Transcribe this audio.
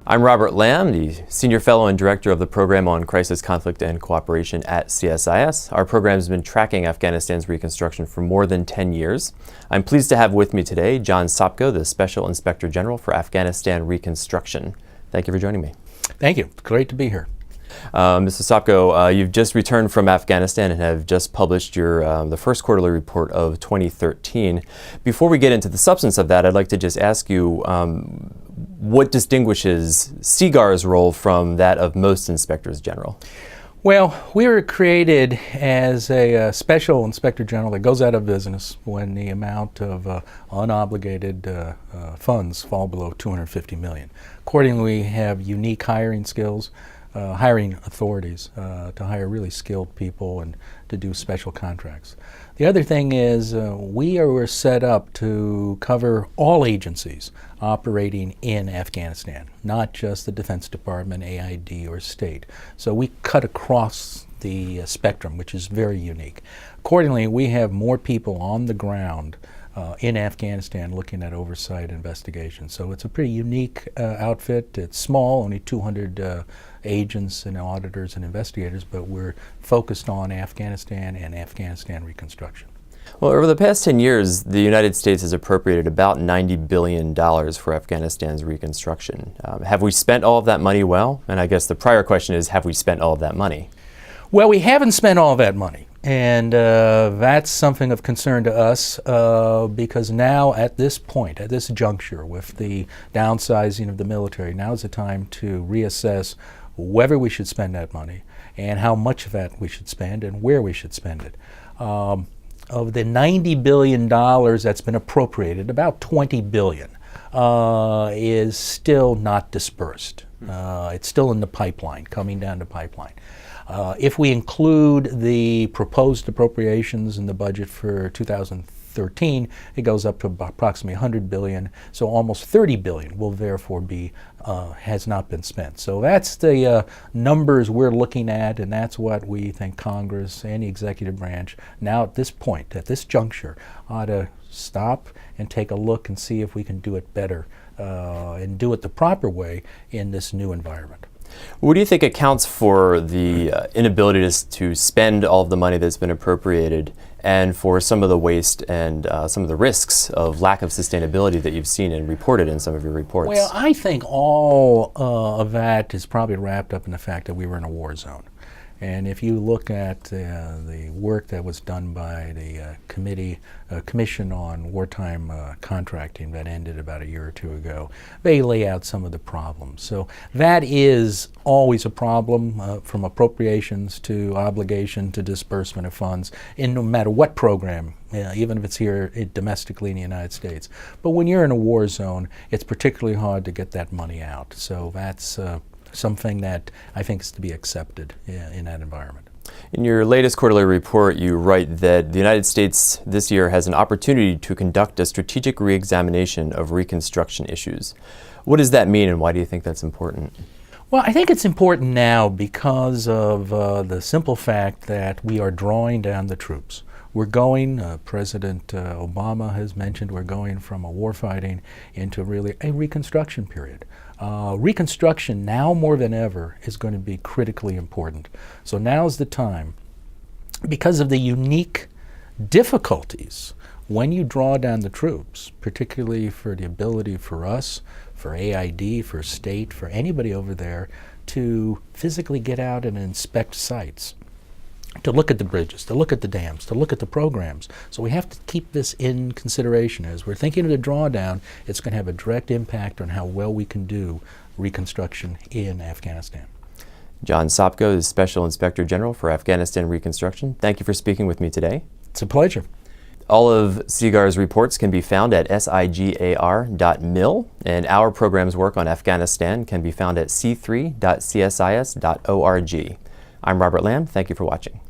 I'm Robert Lamb, the Senior Fellow and Director of the Program on Crisis, Conflict, and Cooperation at CSIS. Our program has been tracking Afghanistan's reconstruction for more than 10 years. I'm pleased to have with me today John Sopko, the Special Inspector General for Afghanistan Reconstruction. Thank you for joining me. Thank you. Great to be here. Mr. Sopko, you've just returned from Afghanistan and have just published your the first quarterly report of 2013. Before we get into the substance of that, I'd like to just ask you what distinguishes SIGAR's role from that of most inspectors general? Well, we were created as a special inspector general that goes out of business when the amount of unobligated funds fall below $250 million. Accordingly, we have unique hiring skills, hiring authorities to hire really skilled people and to do special contracts. The other thing is we were set up to cover all agencies operating in Afghanistan, not just the Defense Department, AID, or state. So we cut across the spectrum, which is very unique. Accordingly, we have more people on the ground in Afghanistan looking at oversight investigations. So it's a pretty unique outfit. It's small, only 200 agents and auditors and investigators, but we're focused on Afghanistan and Afghanistan reconstruction. Well, over the past 10 years, the United States has appropriated about $90 billion for Afghanistan's reconstruction. Have we spent all of that money well? And I guess the prior question is, have we spent all of that money? Well, we haven't spent all of that money. And that's something of concern to us because now at this point, at this juncture with the downsizing of the military, now is the time to reassess whether we should spend that money and how much of that we should spend and where we should spend it. Of the $90 billion that's been appropriated, about $20 billion is still not dispersed. It's still in the pipeline, coming down the pipeline. If we include the proposed appropriations in the budget for 2013, it goes up to approximately $100 billion, so almost $30 billion will therefore be, has not been spent. So that's the numbers we're looking at, and that's what we think Congress and the executive branch, now at this point, at this juncture, ought to stop and take a look and see if we can do it better and do it the proper way in this new environment. What do you think accounts for the inability to spend all of the money that's been appropriated and for some of the waste and some of the risks of lack of sustainability that you've seen and reported in some of your reports? Well, I think all of that is probably wrapped up in the fact that we were in a war zone. And if you look at the work that was done by the Commission on Wartime Contracting that ended about a year or two ago, they lay out some of the problems. So that is always a problem from appropriations to obligation to disbursement of funds in no matter what program, even if it's here domestically in the United States. But when you're in a war zone, it's particularly hard to get that money out. So that's something that I think is to be accepted in that environment. In your latest quarterly report, you write that the United States this year has an opportunity to conduct a strategic re-examination of reconstruction issues. What does that mean, and why do you think that's important? Well, I think it's important now because of the simple fact that we are drawing down the troops. We're going, President Obama has mentioned, we're going from a warfighting into really a reconstruction period. Reconstruction now more than ever is going to be critically important. So now's the time, because of the unique difficulties when you draw down the troops, particularly for the ability for us, for AID, for state, for anybody over there to physically get out and inspect sites, to look at the bridges, to look at the dams, to look at the programs. So we have to keep this in consideration. As we're thinking of the drawdown, it's going to have a direct impact on how well we can do reconstruction in Afghanistan. John Sopko is Special Inspector General for Afghanistan Reconstruction. Thank you for speaking with me today. It's a pleasure. All of SIGAR's reports can be found at sigar.mil, and our program's work on Afghanistan can be found at c3.csis.org. I'm Robert Lamb. Thank you for watching.